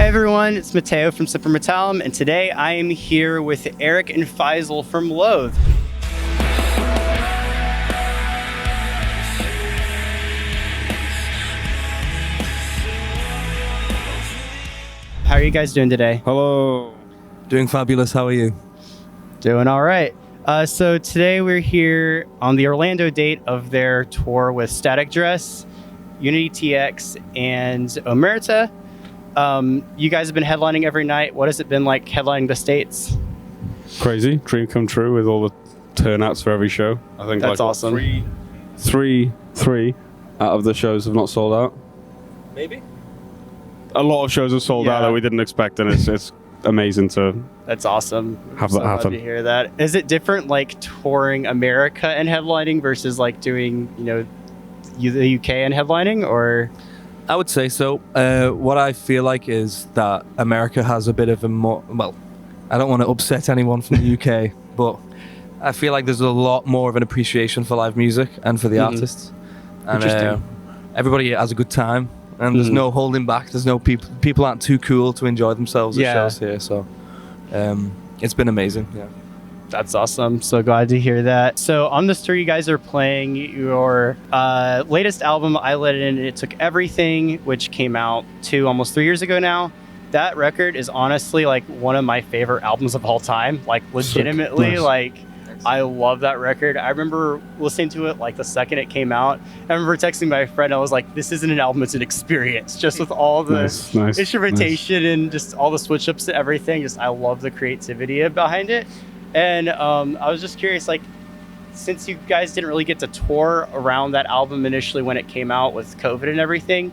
everyone, it's Mateo from Semper Metallum, and today I am here with Erik and Feisal from Loathe. How are you guys doing today? Hello. Doing fabulous. How are you? Doing all right. So today we're here on the Orlando date of their tour with Static Dress, Unity TX, and Omerta. You guys have been headlining every night. What has it been like headlining the States? Crazy. Dream come true with all the turnouts for every show. I think that's like awesome. Three out of the shows have not sold out. Maybe. A lot of shows have sold out that we didn't expect, and it's amazing to. That's awesome. Have that happen. Glad to hear that. Is it different, like touring America and headlining versus like doing, the UK and headlining, or? I would say so. What I feel like is that America has a bit of a more, well, I don't want to upset anyone from the UK, but I feel like there's a lot more of an appreciation for live music and for the artists. And, Interesting. Everybody has a good time, and there's no holding back. There's no people aren't too cool to enjoy themselves at shows here. So it's been amazing. Yeah. That's awesome. So glad to hear that. So on this tour, you guys are playing your latest album, I Let It In, and It Took Everything, which came out almost 3 years ago now. That record is honestly like one of my favorite albums of all time. Like legitimately, Nice. like I love that record. I remember listening to it like the second it came out. I remember texting my friend. I was like, this isn't an album, it's an experience. Just with all the instrumentation and just all the switch ups and everything. Just I love the creativity behind it. And I was just curious, like, since you guys didn't really get to tour around that album initially when it came out with COVID and everything,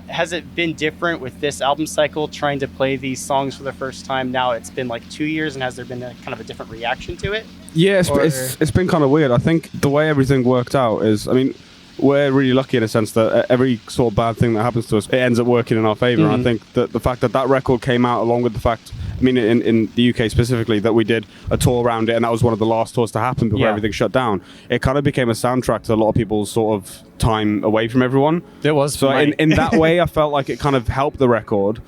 has it been different with this album cycle, trying to play these songs for the first time? Now it's been like 2 years, and has there been kind of a different reaction to it? Yeah, it's been kind of weird. I think the way everything worked out is, I mean, we're really lucky in a sense that every sort of bad thing that happens to us, it ends up working in our favor. And I think that the fact that record came out along with the fact, I mean, in the UK specifically, that we did a tour around it, and that was one of the last tours to happen before everything shut down. It kind of became a soundtrack to a lot of people's sort of time away from everyone. It was so in that way, I felt like it kind of helped the record.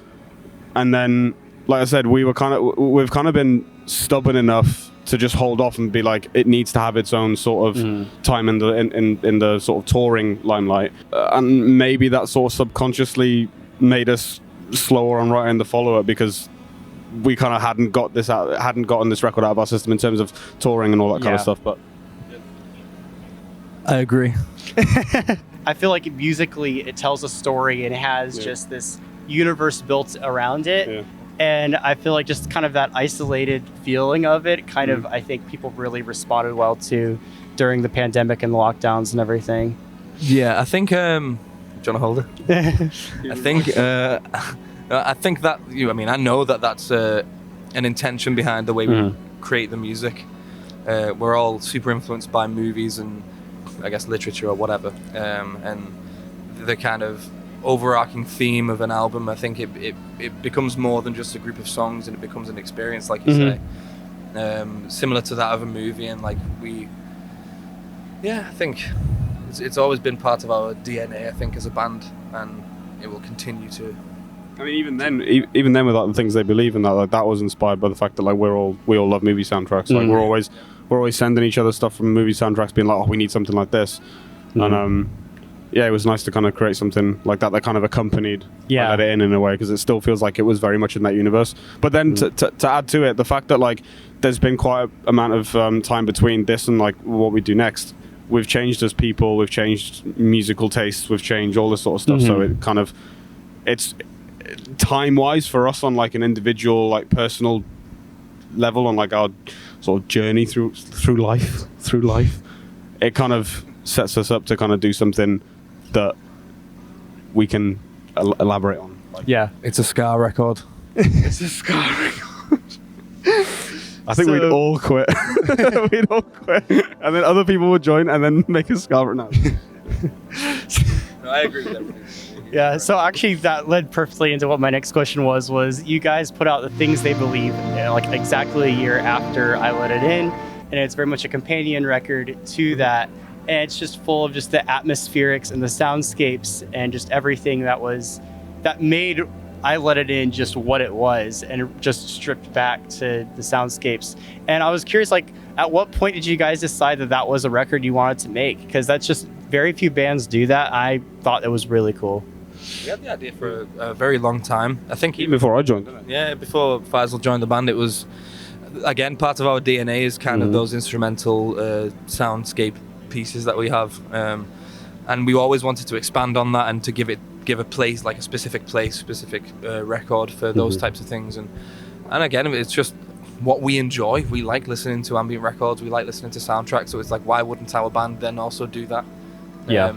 And then, like I said, we've kind of been stubborn enough to just hold off and be like, it needs to have its own sort of time in the sort of touring limelight, and maybe that sort of subconsciously made us slower on writing the follow-up, because we kind of hadn't gotten this record out of our system in terms of touring and all that kind of stuff. But I agree. I feel like musically it tells a story and it has just this universe built around it. Yeah. And I feel like just kind of that isolated feeling of it kind of, I think people really responded well to during the pandemic and the lockdowns and everything. Yeah, I think, do you want to hold it? I think that, I know that that's an intention behind the way we create the music. We're all super influenced by movies and I guess literature or whatever. And the kind of overarching theme of an album, I think it becomes more than just a group of songs, and it becomes an experience, like you say, similar to that of a movie. And like I think it's always been part of our DNA, I think, as a band, and it will continue to. I mean, even then with like, the things they believe in, that was inspired by the fact that like we all love movie soundtracks. Like we're always sending each other stuff from movie soundtracks, being like, oh, we need something like this, and it was nice to kind of create something like that kind of accompanied Let It In a way, because it still feels like it was very much in that universe. But then to add to it, the fact that like there's been quite an amount of time between this and like what we do next. We've changed as people, we've changed musical tastes, we've changed all this sort of stuff. So it kind of, it's time-wise for us on like an individual, like personal level, on like our sort of journey through life. It kind of sets us up to kind of do something that we can elaborate on. It's a ska record. It's a ska record. I think we'd all quit. We'd all quit, and then other people would join, and then make a ska record. No, I agree with everything. Yeah, so actually that led perfectly into what my next question was you guys put out The Things They Believe like exactly a year after I Let It In, and it's very much a companion record to that. And it's just full of just the atmospherics and the soundscapes and just everything that made I Let It In just what it was and just stripped back to the soundscapes. And I was curious, like, at what point did you guys decide that that was a record you wanted to make? Because that's just very few bands do that. I thought it was really cool. We had the idea for a very long time. I think even before I joined, didn't it? Yeah, before Feisal joined the band, it was, again, part of our DNA is kind of those instrumental soundscape pieces that we have. And we always wanted to expand on that and to give a place, like a specific record for those types of things. And again, it's just what we enjoy. We like listening to ambient records. We like listening to soundtracks. So it's like, why wouldn't our band then also do that? Yeah.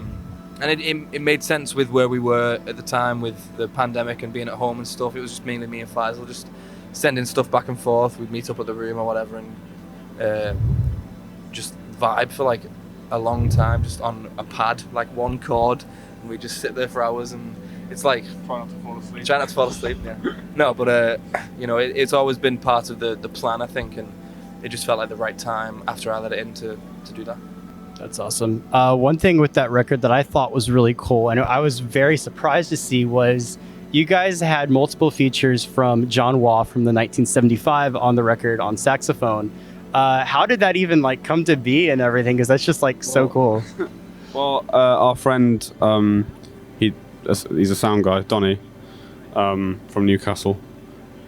And it made sense with where we were at the time with the pandemic and being at home and stuff. It was just mainly me and Feisal just sending stuff back and forth. We'd meet up at the room or whatever and just vibe for like a long time, just on a pad, like one chord, and we just sit there for hours. And it's like Try not to fall asleep. Try not to fall asleep. Yeah. No, but you know, it's always been part of the plan, I think, and it just felt like the right time after I Let It In to do that. That's awesome. One thing with that record that I thought was really cool, and I was very surprised to see, was you guys had multiple features from John Waugh from the 1975 on the record on saxophone. How did that even like come to be and everything? Because that's just like so cool. Well, our friend, he's a sound guy, Donny, from Newcastle.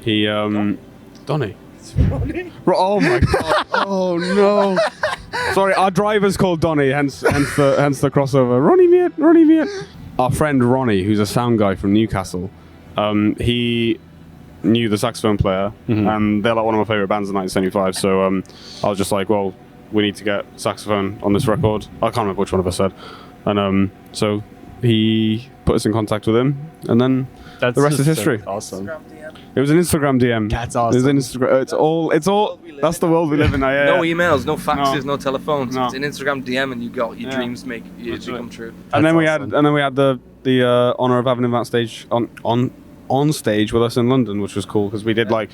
He, Donny. Oh my god! Oh no! Sorry, our driver's called Donny, hence the crossover. Ronnie Miet. Our friend Ronnie, who's a sound guy from Newcastle, he knew the saxophone player, and they're like one of my favorite bands in 1975. So I was just like, well, we need to get saxophone on this record. I can't remember which one of us said, and so he put us in contact with him, and then the rest is history. So awesome. It was an Instagram DM. That's awesome. It was an Instagram. It's all. That's the world we live in now. Yeah. No emails, no faxes, no telephones. No. It's an Instagram DM, and you got your dreams make usually come true. And then we awesome. had the honor of having him on stage on stage with us in London, which was cool because we did like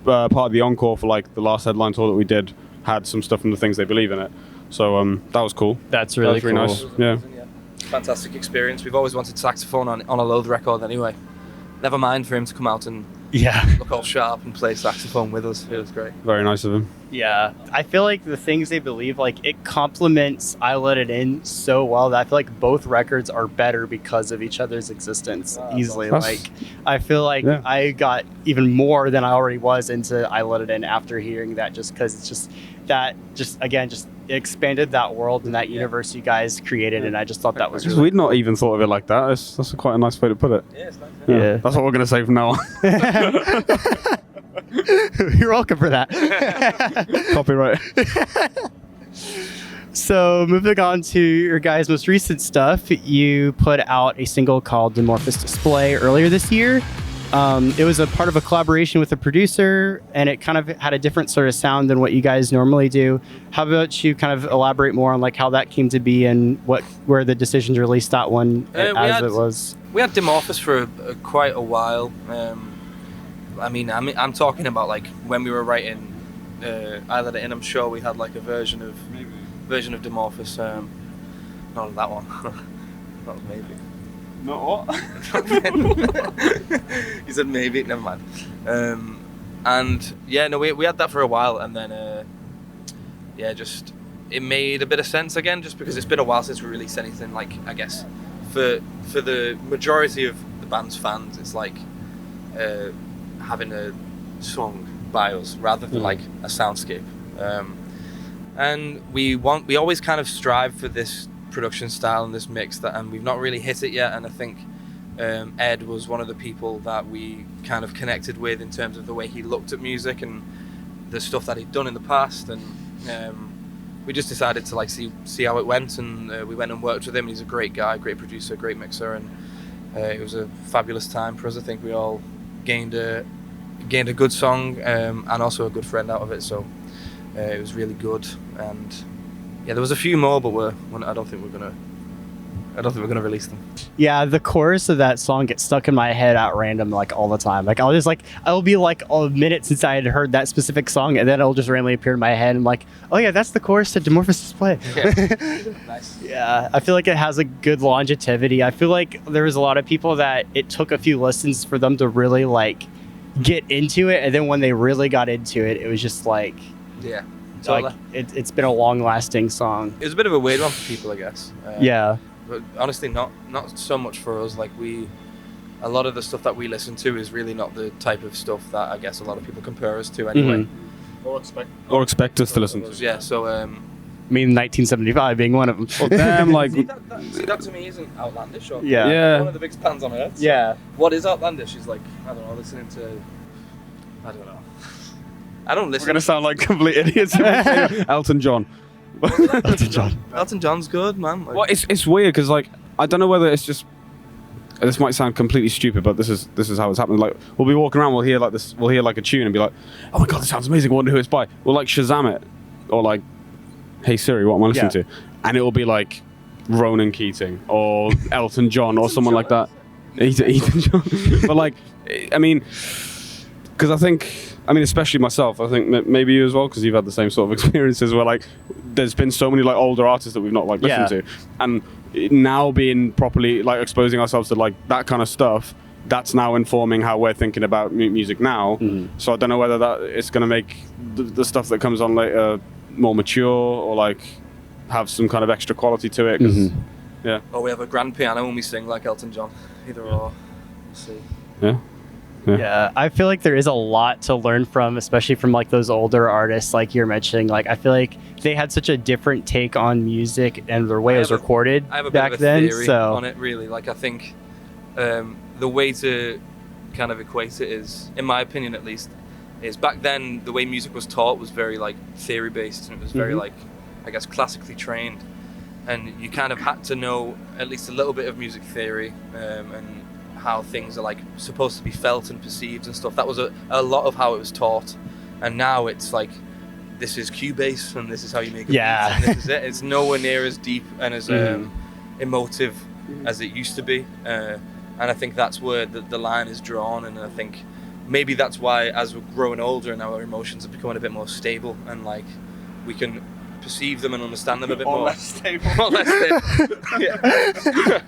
part of the encore for like the last headline tour that we did had some stuff from the Things They Believe in it. So that was cool. That's really cool. Nice. Yeah. Fantastic experience. We've always wanted saxophone on a Loathe record anyway. Never mind for him to come out and look all sharp and play saxophone with us. It was great. Very nice of him. Yeah, I feel like the Things They Believe, like, it complements I Let It In so well that I feel like both records are better because of each other's existence easily. Like, I feel like I got even more than I already was into I Let It In after hearing that, just because it's just that, again, it expanded that world and that universe you guys created, and I just thought that was really we'd not even thought of it like that. That's quite a nice way to put it. Yeah, it's nice. Yeah. That's what we're going to say from now on. You're welcome for that. Copyright. So moving on to your guys' most recent stuff, you put out a single called Dimorphous Display earlier this year. It was a part of a collaboration with a producer, and it kind of had a different sort of sound than what you guys normally do. How about you kind of elaborate more on like how that came to be and where the decision to release that one it was? We had Dimorphous for quite a while. I'm talking about like when we were writing I Let It In. I'm sure we had like a version of Dimorphous. Not that one. Not maybe. Not what? He said maybe. Never mind. And yeah, no, we had that for a while, and then just it made a bit of sense again, just because it's been a while since we released anything. Like, I guess for the majority of the band's fans, it's like having a song by us rather than like a soundscape. And we always kind of strive for this production style and this mix and we've not really hit it yet. And I think Ed was one of the people that we kind of connected with in terms of the way he looked at music and the stuff that he'd done in the past. And we just decided to like see how it went, and we went and worked with him. He's a great guy, great producer, great mixer, and it was a fabulous time for us. I think we all gained a good song and also a good friend out of it. So it was really good. And yeah, there was a few more, but I don't think we're gonna I don't think we're gonna release them. Yeah, the chorus of that song gets stuck in my head at random, like all the time. Like I'll be like a minute since I had heard that specific song, and then it'll just randomly appear in my head. And I'm like, oh yeah, that's the chorus to Dimorphous Display. Yeah. Nice. Yeah, I feel like it has a good longevity. I feel like there was a lot of people that it took a few listens for them to really like get into it, and then when they really got into it, it was just like, Yeah. like it's been a long-lasting song. It was a bit of a weird one for people, I guess. Yeah. But honestly, not so much for us. Like a lot of the stuff that we listen to is really not the type of stuff that I guess a lot of people compare us to anyway. Mm-hmm. Or expect us to listen to. Yeah. So. I mean, 1975 being one of them. Well, damn, like. See, that to me isn't outlandish. Or Yeah. One of the biggest bands on earth. So Yeah. what is outlandish is like, I don't know, listening to. I don't know. I don't listen. We're gonna sound like complete idiots. Elton John. Elton John. Elton John's good, man. Like, Well, it's weird because like I don't know whether it's just. This might sound completely stupid, but this is how it's happening. Like we'll be walking around, we'll hear like a tune and be like, oh my god, this sounds amazing. I wonder who it's by. We'll like Shazam it, or like, hey Siri, what am I listening to? And it will be like Ronan Keating or Elton John or someone like that. Ethan John. But like, I mean, because I mean, especially myself, I think maybe you as well, because you've had the same sort of experiences where like there's been so many like older artists that we've not like listened to, and now being properly like exposing ourselves to like that kind of stuff, that's now informing how we're thinking about music now. So I don't know whether that it's going to make the stuff that comes on later more mature or like have some kind of extra quality to it. 'Cause, yeah. Or we have a grand piano and we sing like Elton John. Either or. We'll see. Yeah. Yeah, I feel like there is a lot to learn from, especially from like those older artists like you're mentioning. Like I feel like they had such a different take on music and the way it was recorded I have a bit back of a then. theory So on it, really. Like I think the way to kind of equate it is, in my opinion at least, is back then the way music was taught was very like theory based, and it was very like, I guess, classically trained, and you kind of had to know at least a little bit of music theory and how things are like supposed to be felt and perceived and stuff. That was a lot of how it was taught, and now it's like, this is cue based and this is how you make a beat, and this is it. It's nowhere near as deep and as emotive as it used to be, and I think that's where the line is drawn. And I think maybe that's why, as we're growing older and our emotions are becoming a bit more stable, and like we can perceive them and understand them a bit more. Less stable. Or less stable. Yeah.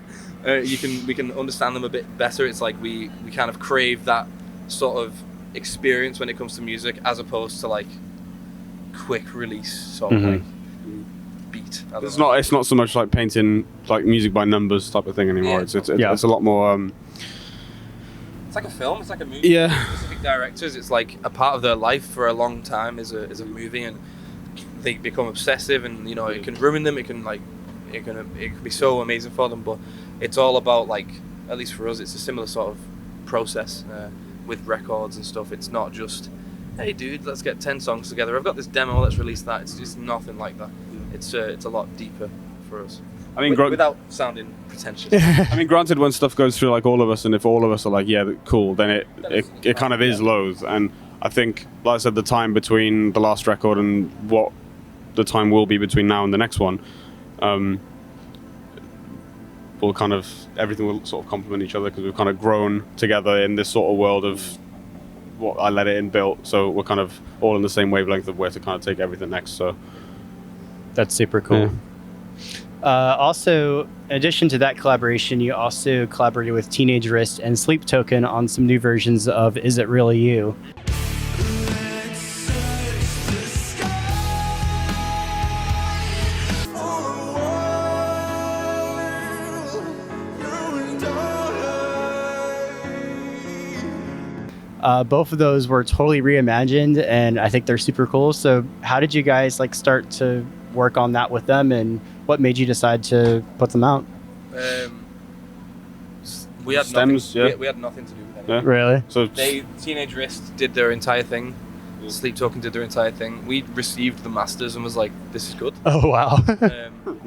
We can understand them a bit better. It's like we kind of crave that sort of experience when it comes to music, as opposed to like quick release sort of like beat. It's not so much like painting like music by numbers type of thing anymore. Yeah. It's a lot more. It's like a film. It's like a movie. Yeah. Specific directors, it's like a part of their life for a long time is a movie, and they become obsessive, and you know it can ruin them. It can be so amazing for them, but it's all about, like, at least for us, it's a similar sort of process with records and stuff. It's not just, hey dude, let's get 10 songs together. I've got this demo, let's release that. It's just nothing like that. It's a lot deeper for us. I mean, without sounding pretentious. I mean, granted, when stuff goes through like all of us, and if all of us are like, yeah, cool, then it kind of is Loathe. And I think, like I said, the time between the last record and what the time will be between now and the next one, will kind of, everything will sort of complement each other, because we've kind of grown together in this sort of world of what I Let It In built. So we're kind of all in the same wavelength of where to kind of take everything next. So that's super cool. Yeah. Also, in addition to that collaboration, you also collaborated with Teenage Wrist and Sleep Token on some new versions of Is It Really You? Both of those were totally reimagined, and I think they're super cool. So how did you guys like start to work on that with them, and what made you decide to put them out? We had Stems, nothing. We had nothing to do with them. Yeah. Really? So Teenage Wrist did their entire thing. Sleep Token did their entire thing. We received the masters and was like, "This is good." Oh wow!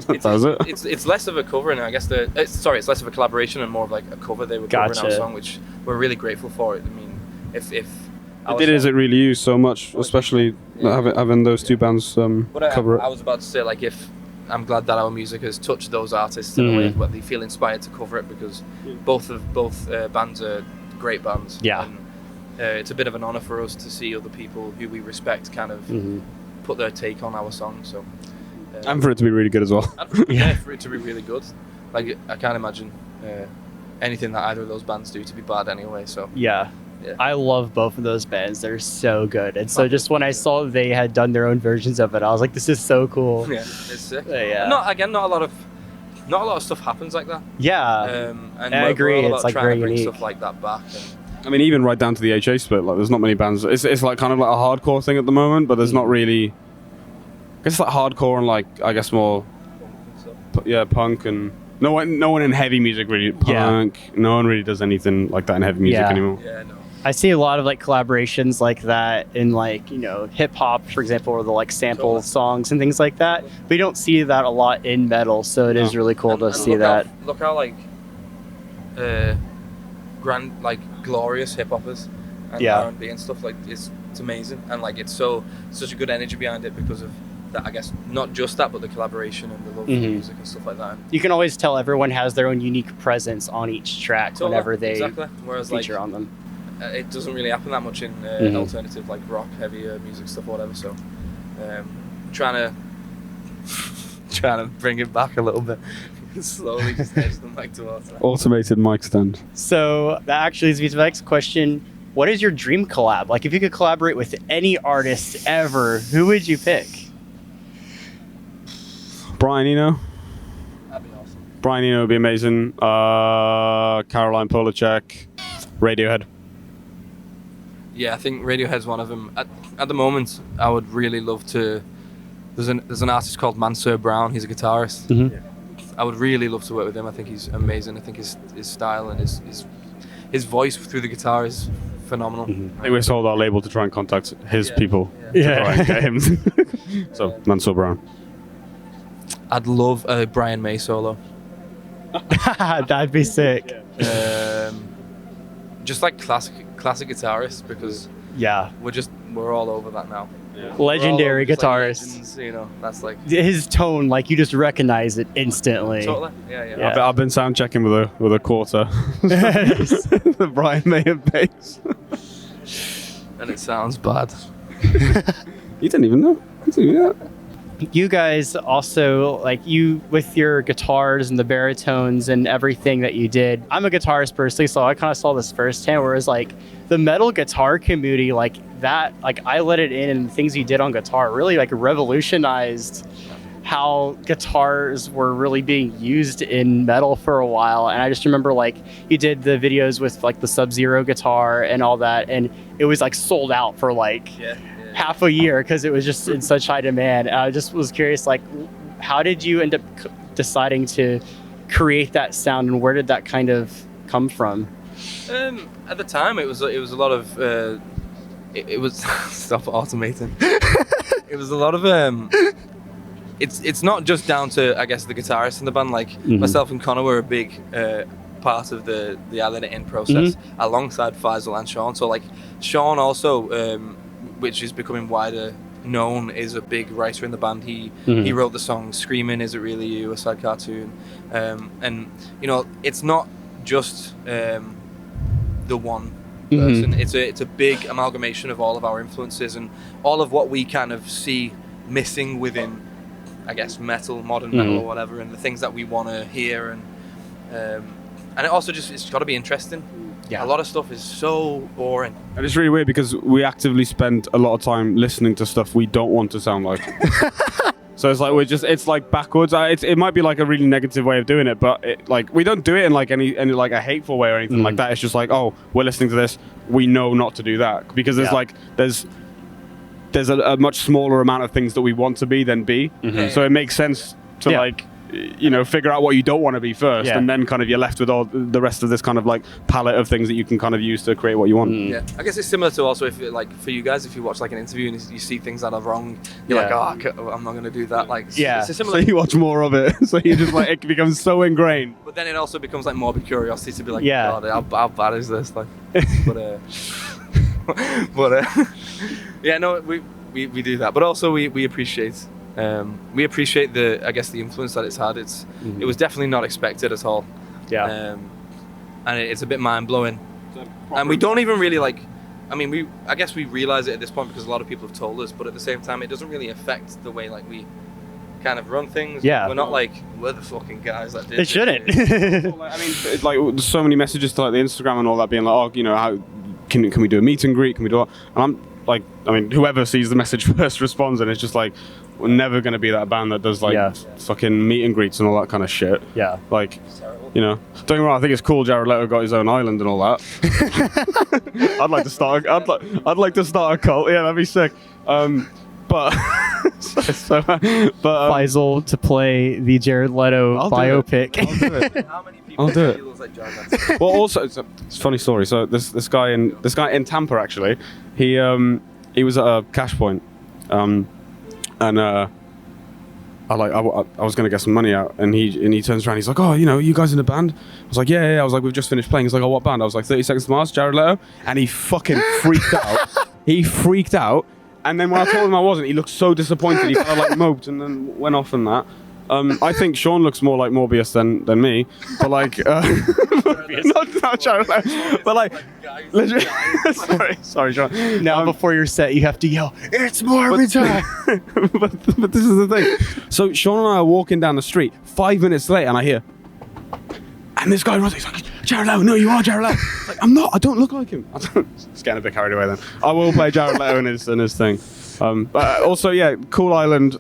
It's less of a cover, and I guess it's less of a collaboration and more of like a cover. They were covering our song, which we're really grateful for it. I mean, if Is It Really You so much, especially having those two bands cover it. I was about to say, like, if I'm glad that our music has touched those artists in a way where they feel inspired to cover it, because both bands are great bands. Yeah. And, it's a bit of an honor for us to see other people who we respect kind of put their take on our song. So, and for it to be really good as well. For it to be really good. Like, I can't imagine anything that either of those bands do to be bad anyway. So yeah. I love both of those bands. They're so good. And so just when I saw they had done their own versions of it, I was like, this is so cool. Yeah, it's sick. Yeah. Not a lot of stuff happens like that. Yeah. And I agree. It's like trying very to bring unique. stuff like that back. I mean, even right down to the HA split, like there's not many bands. It's like kind of like a hardcore thing at the moment, but there's not really. I guess it's like hardcore and like I guess more. Punk and no one in heavy music really. Punk. Yeah. No one really does anything like that in heavy music anymore. Yeah, no. I see a lot of like collaborations like that in like, hip hop, for example, or the like sample songs and things like that. But you don't see that a lot in metal, so it is really cool to see that. Look how like grand, like glorious hip hoppers and R&B and stuff, like it's amazing, and like it's such a good energy behind it because of that. I guess not just that, but the collaboration and the love for music and stuff like that. You can always tell everyone has their own unique presence on each track whenever they Whereas feature on them. It doesn't really happen that much in alternative, like rock, heavier music stuff or whatever. So, trying to bring it back a little bit, slowly just edge them back towards that. Automated mic stand. So that actually leads me to the next question: what is your dream collab? Like, if you could collaborate with any artist ever, who would you pick? Brian Eno. That'd be awesome. Brian Eno would be amazing. Caroline Polachek, Radiohead. Yeah, I think Radiohead's one of them. At the moment, I would really love to. There's an artist called Mansour Brown. He's a guitarist. I would really love to work with him. I think he's amazing. I think his style and his voice through the guitar is phenomenal. I think we sold our label to try and contact his people to try and get him. So Mansour Brown. I'd love a Brian May solo. That'd be sick. Just like classic guitarist, because we're all over that now. Legendary guitarist. Like legends, that's like his tone, like you just recognize it instantly. Totally. Yeah. I've been sound checking with a quarter. The Brian May bass. And it sounds bad. You didn't even know. You guys also, like, you with your guitars and the baritones and everything that you did. I'm a guitarist personally, so I kind of saw this firsthand, whereas like the metal guitar community, like that, like I let it in, and the things you did on guitar really like revolutionized how guitars were really being used in metal for a while. And I just remember like you did the videos with like the Sub-Zero guitar and all that, and it was like sold out for like half a year because it was just in such high demand. And I just was curious, like, how did you end up deciding to create that sound, and where did that kind of come from? At the time, it was a lot of it was stop automating. It was a lot of it's not just down to, I guess, the guitarist in the band. Like myself and Connor were a big part of the editing process alongside Feisal and Sean. So like Sean also, which is becoming wider known, is a big writer in the band. He wrote the song "Screaming Is It Really You," a sad cartoon, and it's not just the one person. It's a big amalgamation of all of our influences and all of what we kind of see missing within, I guess, metal, modern metal or whatever, and the things that we want to hear, and it also just, it's got to be interesting. A lot of stuff is so boring. And it's really weird because we actively spend a lot of time listening to stuff we don't want to sound like. So it's like it's like backwards. It might be like a really negative way of doing it, but like we don't do it in like any like a hateful way or anything like that. It's just like, oh, we're listening to this, we know not to do that, because there's a much smaller amount of things that we want to be than be. So it makes sense to like, figure out what you don't want to be first, and then kind of you're left with all the rest of this kind of like palette of things that you can kind of use to create what you want. Yeah, I guess it's similar to also if like for you guys, if you watch like an interview and you see things that are wrong, you're like, oh, I'm not going to do that. Like, it's a similar. So you watch more of it, so you just like, it becomes so ingrained. But then it also becomes like morbid curiosity to be like, God, how bad is this? Like, but yeah, no, we do that, but also we appreciate We appreciate the influence that it's had. It was definitely not expected at all. Yeah. And it's a bit mind blowing. And we don't even really like. I mean, we realize it at this point because a lot of people have told us, but at the same time, it doesn't really affect the way like we kind of run things. Yeah. We're not like we're the fucking guys that did. It shouldn't. I mean, it's like there's so many messages to like the Instagram and all that being like, oh, you know, how can we do a meet and greet? Can we do it? And I'm like, I mean, whoever sees the message first responds, and it's just like, we're never gonna be that band that does like fucking meet and greets and all that kind of shit. Yeah. Like, you know, don't get me wrong, I think it's cool Jared Leto got his own island and all that. I'd like to start a cult. Yeah, that'd be sick. But Feisal to play the Jared Leto biopic. How many people I'll do it. feels like Jared Leto? Well, also it's a funny story. So this guy in Tampa actually, he was at a cash point, and I was gonna get some money out, and he turns around, he's like, oh, you know, you guys in a band? I was like, yeah. I was like, we've just finished playing. He's like, oh, what band? I was like, 30 Seconds to Mars, Jared Leto, and he fucking freaked out. He freaked out. And then when I told him I wasn't, he looked so disappointed. He kind of like moped and then went off and that. I think Sean looks more like Morbius than me, but like not Jared Leto, but like sorry, Sean. Now before your set, you have to yell, "It's Morbid time!" but this is the thing. So Sean and I are walking down the street. 5 minutes later, and I hear, and this guy runs. He's like, "Jared Leto, no, you are Jared Leto." Like, I'm not. I don't look like him. It's getting a bit carried away then. I will play Jared Leto in his thing. But also, yeah, cool island.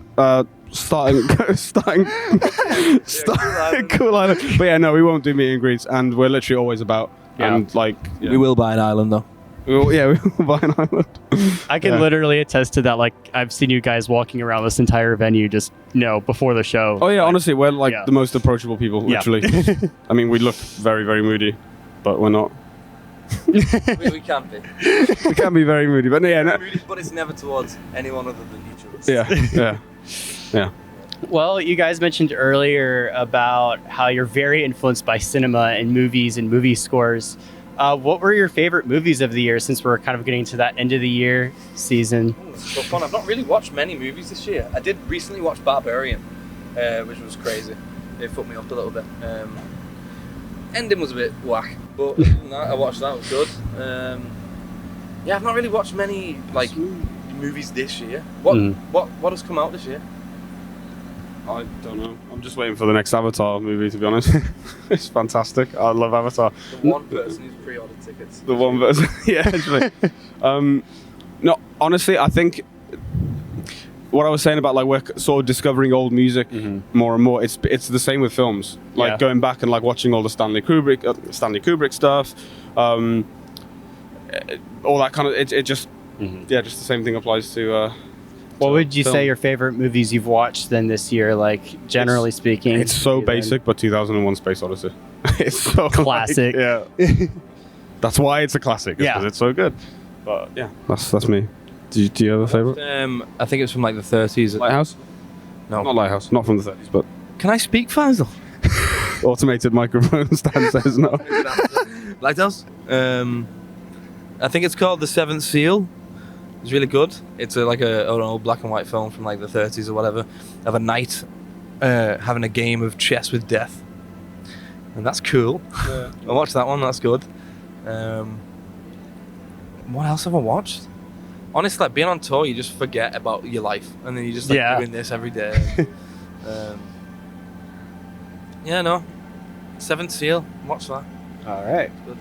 Starting cool island. But yeah, no, we won't do meet and greets, and we're literally always about and like we will buy an island though. We will buy an island. I can literally attest to that. Like, I've seen you guys walking around this entire venue just, before the show. Oh yeah, honestly, we're like the most approachable people, literally. I mean, we look very, very moody, but we're not. we can be. We can be very moody, but yeah, no. Moody, but it's never towards anyone other than each of us. Yeah. Well, you guys mentioned earlier about how you're very influenced by cinema and movies and movie scores. What were your favorite movies of the year, since we're kind of getting to that end of the year season? So fun. I've not really watched many movies this year. I did recently watch Barbarian, which was crazy. It fucked me up a little bit. Ending was a bit whack, but other than that, I watched that. It was good. I've not really watched many like movies this year. What has come out this year? I don't know. I'm just waiting for the next Avatar movie, to be honest. It's fantastic. I love Avatar. The one person who's pre-ordered tickets. The one person, yeah, actually. No, honestly, I think what I was saying about like we're sort of discovering old music more and more. It's the same with films. Like going back and like watching all the Stanley Kubrick stuff, all that kind of. It just just the same thing applies to. What would you say your favorite movies you've watched then this year, like generally speaking? It's so basic, but 2001 Space Odyssey. It's so classic. That's why it's a classic, because it's so good. But yeah, that's me. Do you have a favorite? I think it's from like the 30s. Lighthouse? No. Not Lighthouse, not from the 30s, but... Can I speak, Feisal? Automated microphone stand says no. Lighthouse? I think it's called The Seventh Seal. It's really good. It's like an old black and white film from like the 30s or whatever, of a knight having a game of chess with death, and that's cool. I watched that one. That's good. What else have I watched? Honestly, like being on tour, you just forget about your life, and then you just like doing this every day. Seventh Seal. Watch that. All right. Good.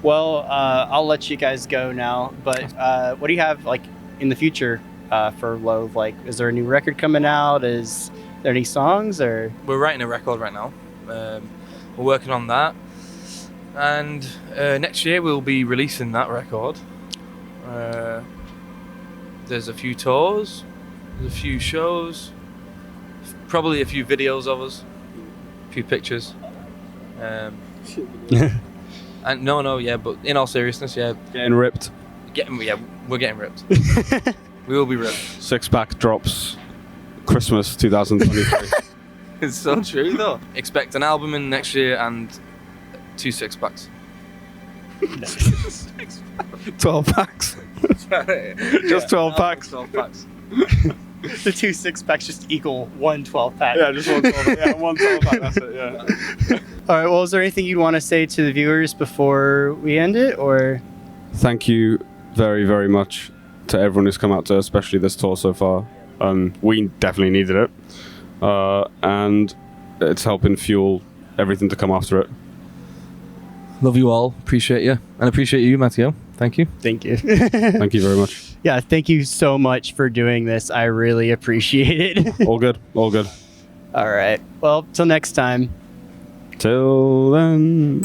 Well, I'll let you guys go now, but what do you have like in the future for Loathe? Like, is there a new record coming out? Is there any songs, or? We're writing a record right now. We're working on that, and next year we'll be releasing that record. There's a few tours, there's a few shows, probably a few videos of us, a few pictures. And but in all seriousness, getting ripped. We're getting ripped. We will be ripped. 6-pack drops Christmas 2023. It's so true though. Expect an album in next year and 2 6-packs. 12 packs. Just 12 packs. 12 packs. The 2 6-packs just equal 1 12-pack. Yeah, just 1 12-pack. Yeah, 1 12-pack. That's it. Yeah. All right. Well, is there anything you'd want to say to the viewers before we end it, or? Thank you very, very much to everyone who's come out to, especially this tour so far. We definitely needed it, and it's helping fuel everything to come after it. Love you all. Appreciate you, and appreciate you, Mateo. Thank you. Thank you. Thank you very much. Yeah, thank you so much for doing this. I really appreciate it. All good. All good. All right. Well, till next time. Till then.